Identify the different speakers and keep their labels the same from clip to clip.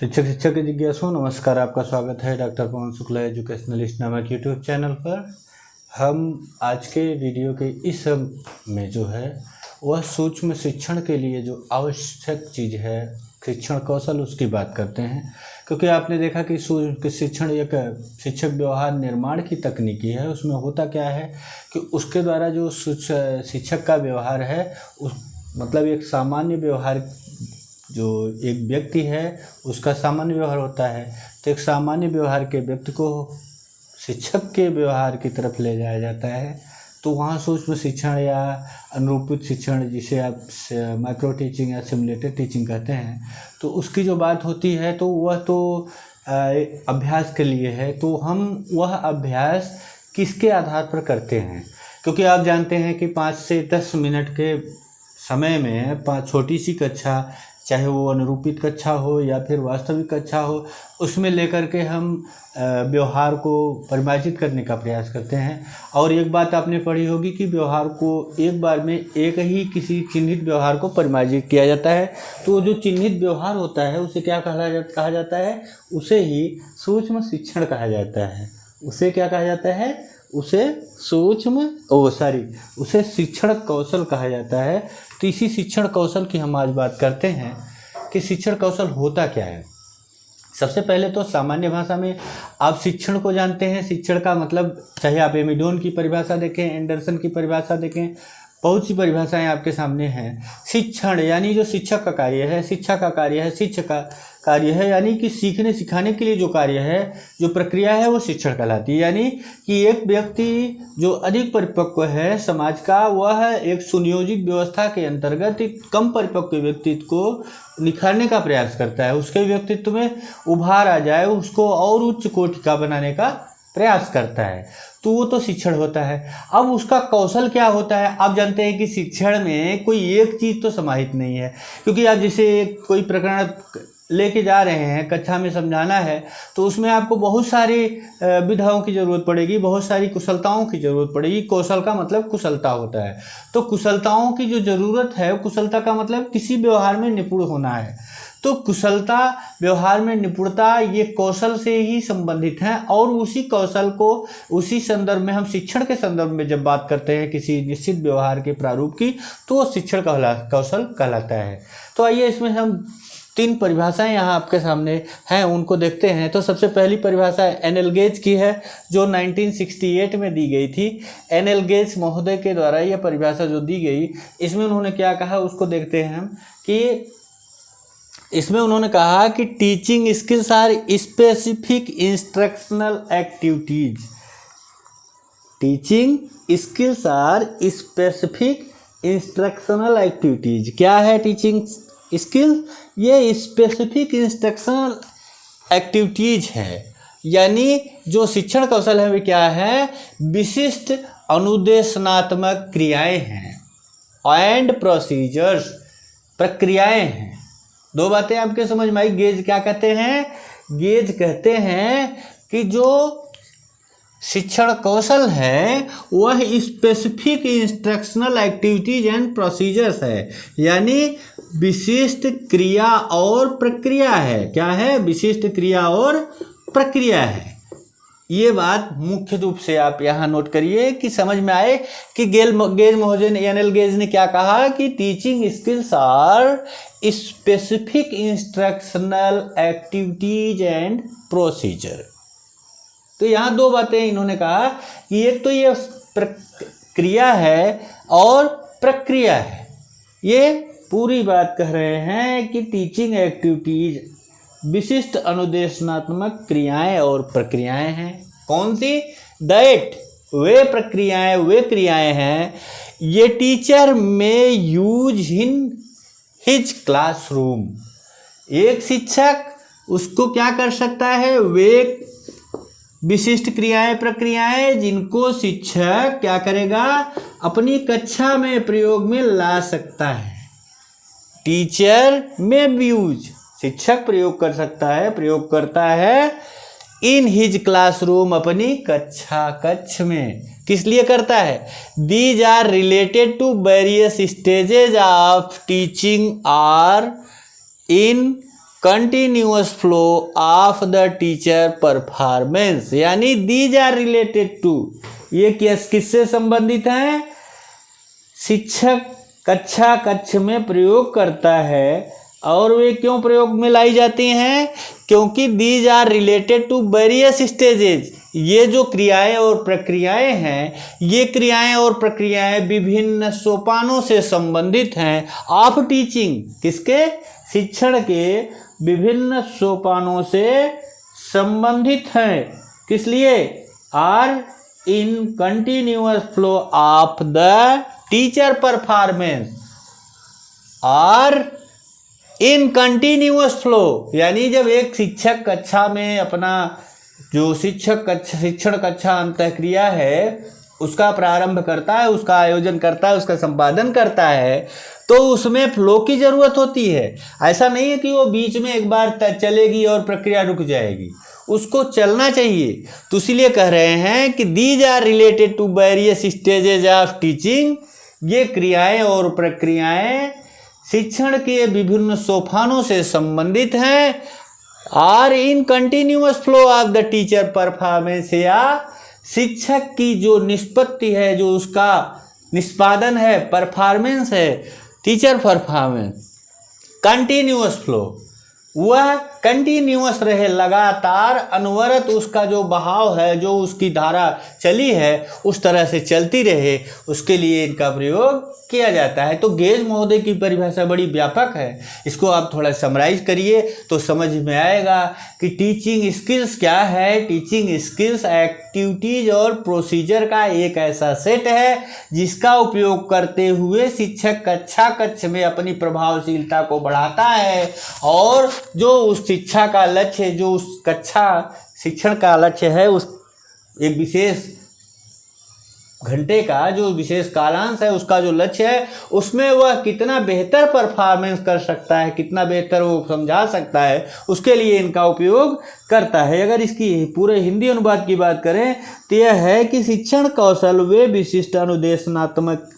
Speaker 1: शिक्षक के जिज्ञासु नमस्कार। आपका स्वागत है डॉक्टर पवन शुक्ला एजुकेशनलिस्ट नामक यूट्यूब चैनल पर। हम आज के वीडियो के इस में जो है वह सूक्ष्म शिक्षण के लिए जो आवश्यक चीज़ है शिक्षण कौशल, उसकी बात करते हैं। क्योंकि आपने देखा कि सूक्ष्म शिक्षण एक शिक्षक व्यवहार निर्माण की तकनीकी है। उसमें होता क्या है कि उसके द्वारा जो शिक्षक का व्यवहार है उस मतलब एक सामान्य व्यवहार, जो एक व्यक्ति है उसका सामान्य व्यवहार होता है, तो एक सामान्य व्यवहार के व्यक्ति को शिक्षक के व्यवहार की तरफ ले जाया जाता है। तो वहाँ सूक्ष्म शिक्षण या अनुरूपित शिक्षण, जिसे आप माइक्रो टीचिंग या सिमुलेटेड टीचिंग कहते हैं, तो उसकी जो बात होती है तो वह तो अभ्यास के लिए है। तो हम वह अभ्यास किसके आधार पर करते हैं? क्योंकि आप जानते हैं कि 5 से 10 मिनट के समय में छोटी सी कक्षा, चाहे वो अनुरूपित कक्षा हो या फिर वास्तविक कक्षा हो, उसमें लेकर के हम व्यवहार को परिभाषित करने का प्रयास करते हैं। और एक बात आपने पढ़ी होगी कि व्यवहार को एक बार में एक ही किसी चिन्हित व्यवहार को परिभाषित किया जाता है। तो जो चिन्हित व्यवहार होता है उसे क्या कहा जाता है? उसे ही सूक्ष्म शिक्षण कहा जाता है। उसे क्या कहा जाता है? उसे उसे शिक्षण कौशल कहा जाता है। तो इसी शिक्षण कौशल की हम आज बात करते हैं कि शिक्षण कौशल होता क्या है। सबसे पहले तो सामान्य भाषा में आप शिक्षण को जानते हैं। शिक्षण का मतलब, चाहे आप एमिडोन की परिभाषा देखें, एंडरसन की परिभाषा देखें, बहुत सी परिभाषाएं आपके सामने हैं। शिक्षण यानी जो शिक्षक का कार्य है, शिक्षा का कार्य है, शिक्षक का कार्य है, यानी कि सीखने सिखाने के लिए जो कार्य है, जो प्रक्रिया है, वो शिक्षण कहलाती है। यानी कि एक व्यक्ति जो अधिक परिपक्व है समाज का, वह एक सुनियोजित व्यवस्था के अंतर्गत एक कम परिपक्व व्यक्तित्व को निखारने का प्रयास करता है, उसके व्यक्तित्व में उभार आ जाए, उसको और उच्च कोटि का बनाने का प्रयास करता है। तो वो तो शिक्षण होता है। अब उसका कौशल क्या होता है? आप जानते हैं कि शिक्षण में कोई एक चीज़ तो समाहित नहीं है। क्योंकि आप जैसे कोई प्रकरण लेके जा रहे हैं, कक्षा में समझाना है, तो उसमें आपको बहुत सारी विधाओं की ज़रूरत पड़ेगी, बहुत सारी कुशलताओं की ज़रूरत पड़ेगी। कौशल का मतलब कुशलता होता है। तो कुशलताओं की जो ज़रूरत है, कुशलता का मतलब किसी व्यवहार में निपुण होना है। तो कुशलता, व्यवहार में निपुणता, ये कौशल से ही संबंधित हैं। और उसी कौशल को उसी संदर्भ में हम शिक्षण के संदर्भ में जब बात करते हैं किसी निश्चित व्यवहार के प्रारूप की, तो वो शिक्षण कौशल कहलाता है। तो आइए इसमें हम 3 परिभाषाएं यहाँ आपके सामने हैं, उनको देखते हैं। तो सबसे पहली परिभाषा एन.एल. गेज की है, जो 1968 में दी गई थी। एन.एल. गेज महोदय के द्वारा यह परिभाषा जो दी गई, इसमें उन्होंने क्या कहा उसको देखते हैं हम। कि इसमें उन्होंने कहा कि teaching skills are specific instructional activities. Teaching skills are specific instructional activities. क्या है टीचिंग स्किल? ये स्पेसिफिक इंस्ट्रक्शनल एक्टिविटीज है। यानी जो शिक्षण कौशल है वे क्या है? विशिष्ट अनुदेशनात्मक क्रियाएं हैं एंड प्रोसीजर्स, प्रक्रियाएं हैं। 2 बातें आपके समझ में आई। गेज क्या कहते हैं? गेज कहते हैं कि जो शिक्षण कौशल है वह specific instructional activities and procedures है, यानी विशिष्ट क्रिया और प्रक्रिया है। क्या है? विशिष्ट क्रिया और प्रक्रिया है। ये बात मुख्य रूप से आप यहाँ नोट करिए कि समझ में आए कि गेज महोदय ने, एन.एल. गेज ने क्या कहा कि teaching skills are specific instructional activities and procedure. तो यहाँ 2 बातें इन्होंने कहा कि एक तो ये क्रिया है और प्रक्रिया है। ये पूरी बात कह रहे हैं कि टीचिंग एक्टिविटीज विशिष्ट अनुदेशनात्मक क्रियाएं और प्रक्रियाएं हैं। कौन सी? दैट, वे प्रक्रियाएं, वे क्रियाएं हैं ये टीचर में यूज इन हिज क्लासरूम। एक शिक्षक उसको क्या कर सकता है? वे विशिष्ट क्रियाएं, प्रक्रियाएं जिनको शिक्षक क्या करेगा? अपनी कक्षा में प्रयोग में ला सकता है। टीचर में यूज, शिक्षक प्रयोग कर सकता है, प्रयोग करता है इन हिज क्लासरूम, अपनी कक्ष में। किस लिए करता है? These are related to various stages of teaching are in continuous flow of the teacher performance, यानी दीज आर रिलेटेड टू, ये किससे संबंधित हैं? शिक्षक कक्षा में प्रयोग करता है, और वे क्यों प्रयोग में लाई जाती हैं? क्योंकि these are related to various stages, ये जो क्रियाएं और प्रक्रियाएं हैं, ये क्रियाएं और प्रक्रियाएं विभिन्न सोपानों से संबंधित हैं। ऑफ टीचिंग, किसके? शिक्षण के विभिन्न सोपानों से संबंधित हैं। किस लिए? Are in continuous flow of the teacher performance, are in continuous flow, यानी जब एक शिक्षक कक्षा में अपना जो शिक्षण कक्षा अंतःक्रिया है उसका प्रारंभ करता है, उसका आयोजन करता है, उसका संपादन करता है, तो उसमें फ्लो की ज़रूरत होती है। ऐसा नहीं है कि वो बीच में एक बार चलेगी और प्रक्रिया रुक जाएगी, उसको चलना चाहिए। तो इसीलिए कह रहे हैं कि these are related to various stages of teaching, ये क्रियाएं और प्रक्रियाएं शिक्षण के विभिन्न सोपानों से संबंधित हैं। Are in continuous flow of the teacher performance, या शिक्षक की जो निष्पत्ति है, जो उसका निष्पादन है, परफॉर्मेंस है, टीचर परफॉर्मेंस, कंटिन्यूअस फ्लो, वह कंटिन्यूअस रहे, लगातार अनवरत उसका जो बहाव है, जो उसकी धारा चली है उस तरह से चलती रहे, उसके लिए इनका प्रयोग किया जाता है। तो गेज महोदय की परिभाषा बड़ी व्यापक है, इसको आप थोड़ा समराइज करिए तो समझ में आएगा कि टीचिंग स्किल्स क्या है। टीचिंग स्किल्स एक्टिविटीज और प्रोसीजर का एक ऐसा सेट है जिसका उपयोग करते हुए शिक्षक कक्षा में अपनी प्रभावशीलता को बढ़ाता है, और जो उस शिक्षा का लक्ष्य, जो उस कक्षा शिक्षण का लक्ष्य है, उस एक विशेष घंटे का जो विशेष कालांश है, उसका जो लक्ष्य है, उसमें वह कितना बेहतर परफॉर्मेंस कर सकता है, कितना बेहतर वो समझा सकता है, उसके लिए इनका उपयोग करता है। अगर इसकी पूरे हिंदी अनुवाद की बात करें तो यह है कि शिक्षण कौशल वे विशिष्ट अनुदेशनात्मक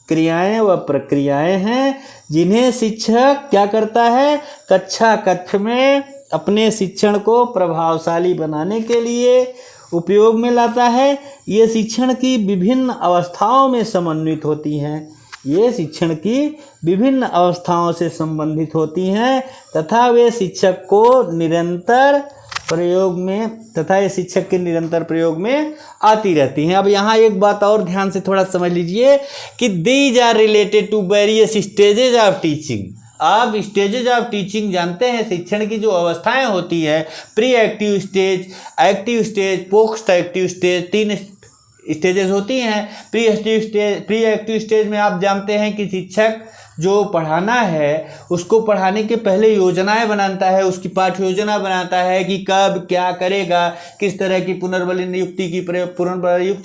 Speaker 1: क्रियाएं व प्रक्रियाएं हैं जिन्हें शिक्षक क्या करता है? कक्षा में अपने शिक्षण को प्रभावशाली बनाने के लिए उपयोग में लाता है। ये शिक्षण की विभिन्न अवस्थाओं में समन्वित होती हैं, ये शिक्षण की विभिन्न अवस्थाओं से संबंधित होती हैं तथा वे शिक्षक को निरंतर प्रयोग में ये शिक्षक के निरंतर प्रयोग में आती रहती हैं। अब यहाँ एक बात और ध्यान से थोड़ा समझ लीजिए कि these are related to various stages of teaching. आप स्टेजेज ऑफ टीचिंग जानते हैं, शिक्षण की जो अवस्थाएं होती है, pre active stage, active stage, post active stage, 3 stages होती हैं। प्री एक्टिव स्टेज में आप जानते हैं कि शिक्षक जो पढ़ाना है उसको पढ़ाने के पहले योजनाएं बनाता है, उसकी पाठ्य योजना बनाता है कि कब क्या करेगा, किस तरह की पुनर्बल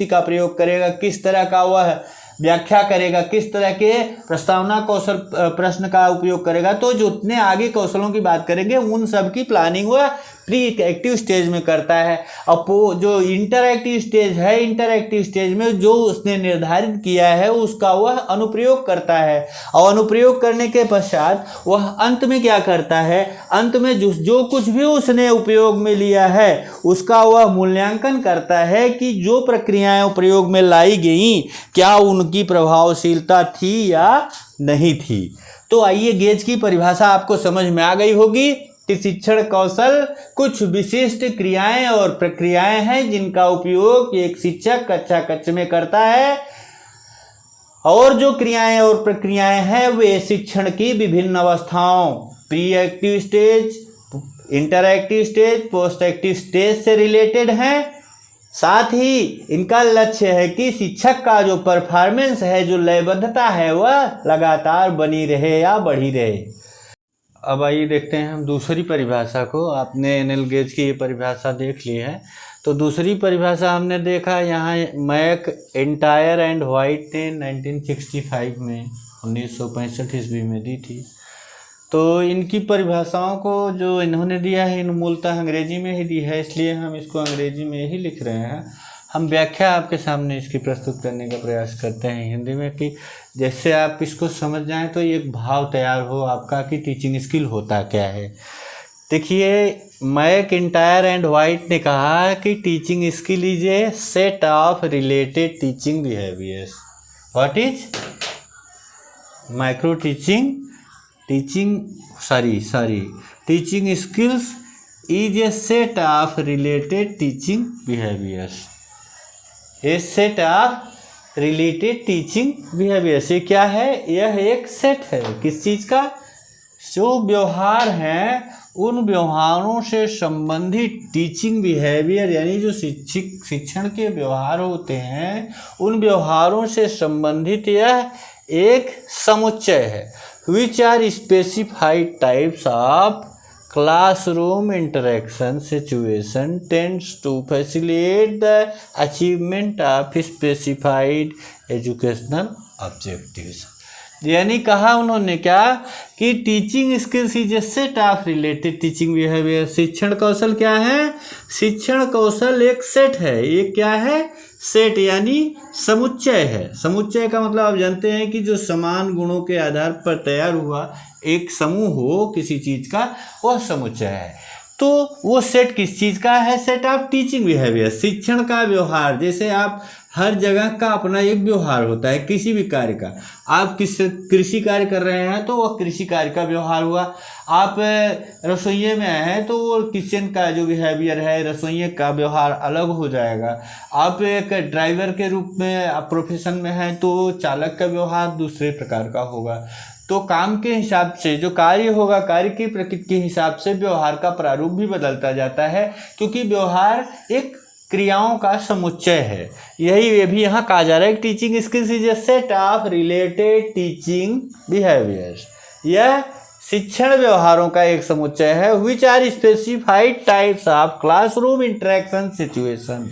Speaker 1: का प्रयोग करेगा, किस तरह का वह व्याख्या करेगा, किस तरह के प्रस्तावना कौशल प्रश्न का उपयोग करेगा। तो जितने आगे कौशलों की बात करेंगे उन सब की प्लानिंग वह प्री एक्टिव स्टेज में करता है। और जो इंटरएक्टिव स्टेज है, इंटरएक्टिव स्टेज में जो उसने निर्धारित किया है उसका वह अनुप्रयोग करता है, और अनुप्रयोग करने के पश्चात वह अंत में क्या करता है? अंत में जो कुछ भी उसने उपयोग में लिया है उसका वह मूल्यांकन करता है कि जो प्रक्रियाएं प्रयोग में लाई गई क्या उनकी प्रभावशीलता थी या नहीं थी। तो आइए, गेज की परिभाषा आपको समझ में आ गई होगी कि शिक्षण कौशल कुछ विशिष्ट क्रियाएं और प्रक्रियाएं हैं जिनका उपयोग एक शिक्षक कक्षा में करता है, और जो क्रियाएं और प्रक्रियाएं हैं वे शिक्षण की विभिन्न अवस्थाओं, pre active stage, interactive stage, post active stage से रिलेटेड हैं। साथ ही इनका लक्ष्य है कि शिक्षक का जो परफॉर्मेंस है, जो लयबद्धता है, वह लगातार बनी रहे या बढ़ी रहे। अब आइए देखते हैं हम दूसरी परिभाषा को। आपने एनएल गेज की ये परिभाषा देख ली है, तो दूसरी परिभाषा हमने देखा यहाँ मैक, एंटायर एंड वाइट ने 1965 में 1965 ईस्वी में दी थी। तो इनकी परिभाषाओं को जो इन्होंने दिया है इन मूलतः अंग्रेजी में ही दी है, इसलिए हम इसको अंग्रेजी में ही लिख रहे हैं। हम व्याख्या आपके सामने इसकी प्रस्तुत करने का प्रयास करते हैं हिंदी में, कि जैसे आप इसको समझ जाएं तो एक भाव तैयार हो आपका कि टीचिंग स्किल होता क्या है। देखिए मैकइंटायर एंड वाइट ने कहा कि teaching skill is a set of related teaching behaviours. What is micro teaching teaching skills is a set of related teaching behaviours. A set of related teaching behaviours, ये क्या है? यह एक set है किस चीज़ का? जो व्यवहार हैं उन व्यवहारों से संबंधित टीचिंग बिहेवियर, यानी जो शिक्षण के व्यवहार होते हैं उन व्यवहारों से संबंधित यह एक समुच्चय है। Which are specified types of classroom interaction situation tends to facilitate the achievement of specified educational objectives। यानी कहा उन्होंने क्या कि teaching skills is a set of related teaching behaviour. शिक्षण कौशल क्या है? शिक्षण कौशल एक सेट है। ये क्या है? सेट यानी समुच्चय है। समुच्चय का मतलब आप जानते हैं कि जो समान गुणों के आधार पर तैयार हुआ एक समूह हो किसी चीज़ का, वह समुच्चय है। तो वो सेट किस चीज़ का है? सेट ऑफ टीचिंग बिहेवियर, शिक्षण का व्यवहार। जैसे आप हर जगह का अपना एक व्यवहार होता है किसी भी कार्य का। आप कृषि कार्य कर रहे हैं तो वह कृषि कार्य का व्यवहार हुआ। आप रसोइये में हैं तो वो किचन का जो बिहेवियर है रसोइये का व्यवहार अलग हो जाएगा। आप एक ड्राइवर के रूप में आप प्रोफेशन में हैं तो चालक का व्यवहार दूसरे प्रकार का होगा। तो काम के हिसाब से जो कार्य होगा, कार्य की प्रकृति के हिसाब से व्यवहार का प्रारूप भी बदलता जाता है, क्योंकि व्यवहार एक क्रियाओं का समुच्चय है। ये भी यहाँ कहा जा रहा है teaching skills is a set of related teaching behaviours. यह शिक्षण व्यवहारों का एक समुच्चय है। Which are specified types of classroom interaction situation.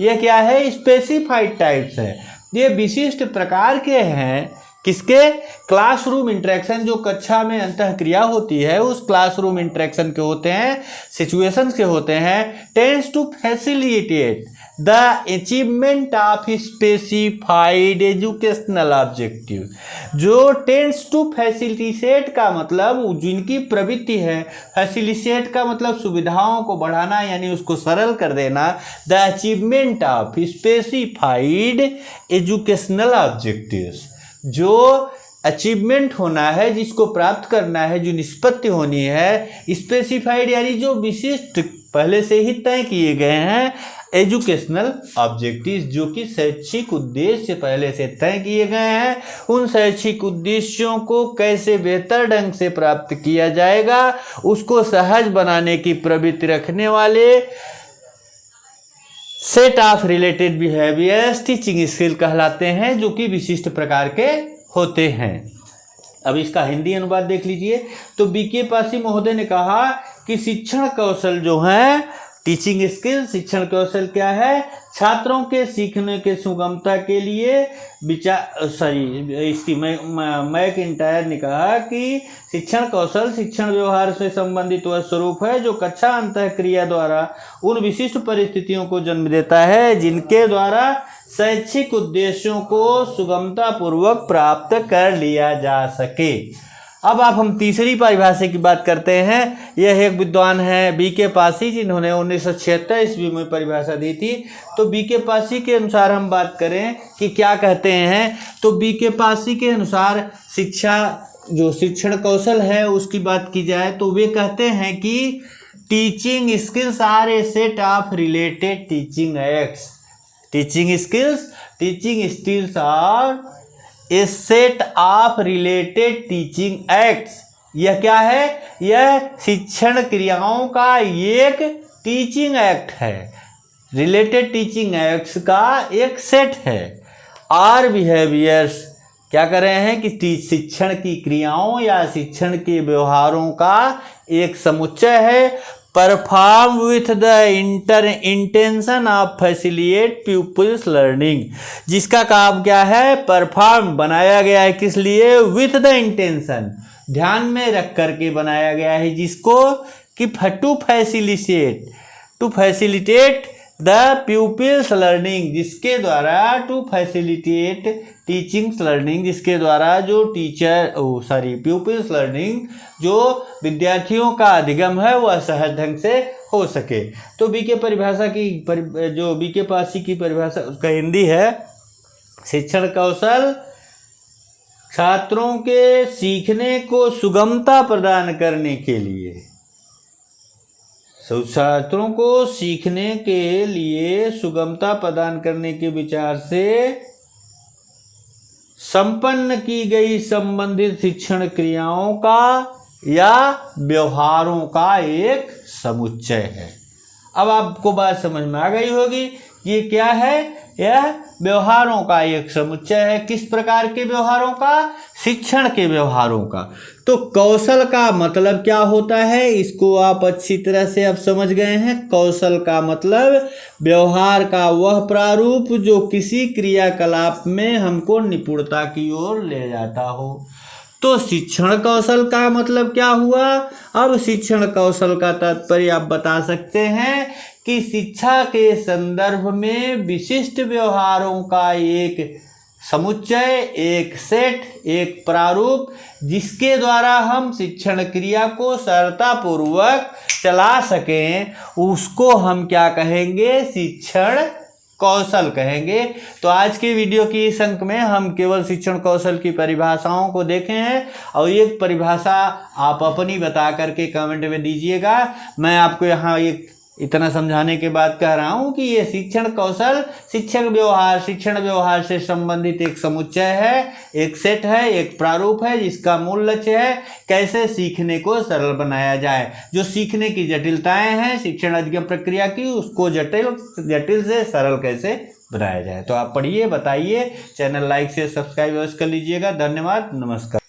Speaker 1: यह क्या है? स्पेसिफाइड टाइप्स है, ये विशिष्ट प्रकार के हैं। किसके? क्लासरूम इंटरेक्शन, जो कक्षा में अंतःक्रिया होती है उस क्लासरूम इंटरेक्शन के होते हैं, सिचुएशंस के होते हैं। Tends to facilitate the achievement of specified educational objective. जो टेंड्स टू फैसिलिटेट का मतलब जिनकी प्रवृत्ति है, फैसिलिटेट का मतलब सुविधाओं को बढ़ाना यानी उसको सरल कर देना। The achievement of specified educational objectives, जो अचीवमेंट होना है, जिसको प्राप्त करना है, जो निष्पत्ति होनी है। स्पेसिफाइड यानी जो विशिष्ट पहले से ही तय किए गए हैं। एजुकेशनल ऑब्जेक्टिव्स, जो कि शैक्षिक उद्देश्य पहले से तय किए गए हैं। उन शैक्षिक उद्देश्यों को कैसे बेहतर ढंग से प्राप्त किया जाएगा उसको सहज बनाने की प्रवृत्ति रखने वाले set of related behaviours teaching skill कहलाते हैं, जो कि विशिष्ट प्रकार के होते हैं। अब इसका हिंदी अनुवाद देख लीजिए। तो बीके पासी महोदय ने कहा कि शिक्षण कौशल जो है, टीचिंग स्किल, शिक्षण कौशल क्या है? छात्रों के सीखने के सुगमता के लिए मैकइंटायर ने कहा कि शिक्षण कौशल शिक्षण व्यवहार से संबंधित वह स्वरूप है जो कक्षा अंतःक्रिया द्वारा उन विशिष्ट परिस्थितियों को जन्म देता है जिनके द्वारा शैक्षिक उद्देश्यों को सुगमतापूर्वक प्राप्त कर लिया जा सके। अब आप हम तीसरी परिभाषा की बात करते हैं। यह एक विद्वान है बीके पासी, जिन्होंने 1976 ईस्वी में परिभाषा दी थी। तो बीके पासी के अनुसार हम बात करें कि क्या कहते हैं, तो बीके पासी के अनुसार शिक्षा जो शिक्षण कौशल है उसकी बात की जाए तो वे कहते हैं कि teaching skills are a set of related teaching acts. Teaching skills are a set of related teaching acts. यह क्या है? यह शिक्षण क्रियाओं का एक टीचिंग एक्ट है, रिलेटेड टीचिंग एक्ट्स का एक सेट है। आर बिहेवियर्स क्या कर रहे हैं कि शिक्षण की क्रियाओं या शिक्षण के व्यवहारों का एक समुच्चय है। Perform with the intention of facilitate people's learning, जिसका काम क्या है? परफॉर्म बनाया गया है किस लिए? विथ द इंटेंशन, ध्यान में रख करके बनाया गया है, जिसको कि to facilitate the pupils learning, जिसके द्वारा टू फैसिलिटेट टीचिंग्स लर्निंग, जिसके द्वारा जो प्यूपिल्स लर्निंग, जो विद्यार्थियों का अधिगम है वह सहज ढंग से हो सके। तो बीके परिभाषा की जो बीके पासी की परिभाषा उसका हिंदी है, शिक्षण कौशल छात्रों के सीखने को सुगमता प्रदान करने के लिए, छात्रों को सीखने के लिए सुगमता प्रदान करने के विचार से संपन्न की गई संबंधित शिक्षण क्रियाओं का या व्यवहारों का एक समुच्चय है। अब आपको बात समझ में आ गई होगी, ये क्या है, यह व्यवहारों का एक समुच्चय है। किस प्रकार के व्यवहारों का, शिक्षण के व्यवहारों का। तो कौशल का मतलब क्या होता है, इसको आप अच्छी तरह से अब समझ गए हैं। कौशल का मतलब व्यवहार का वह प्रारूप जो किसी क्रियाकलाप में हमको निपुणता की ओर ले जाता हो। तो शिक्षण कौशल का मतलब क्या हुआ। अब शिक्षण कौशल का तात्पर्य आप बता सकते हैं कि शिक्षा के संदर्भ में विशिष्ट व्यवहारों का एक समुच्चय, एक सेट, एक प्रारूप, जिसके द्वारा हम शिक्षण क्रिया को सरलतापूर्वक चला सकें, उसको हम क्या कहेंगे, शिक्षण कौशल कहेंगे। तो आज की वीडियो की इस अंक में हम केवल शिक्षण कौशल की परिभाषाओं को देखे हैं, और एक परिभाषा आप अपनी बता करके कमेंट में दीजिएगा। मैं आपको यहाँ एक इतना समझाने के बाद कह रहा हूँ कि ये शिक्षण कौशल शिक्षण व्यवहार से संबंधित एक समुच्चय है, एक सेट है, एक प्रारूप है, जिसका मूल लक्ष्य है कैसे सीखने को सरल बनाया जाए। जो सीखने की जटिलताएं हैं शिक्षण अधिगम प्रक्रिया की, उसको जटिल से सरल कैसे बनाया जाए। तो आप पढ़िए, बताइए, चैनल लाइक से सब्सक्राइब अवश्य कर लीजिएगा। धन्यवाद, नमस्कार।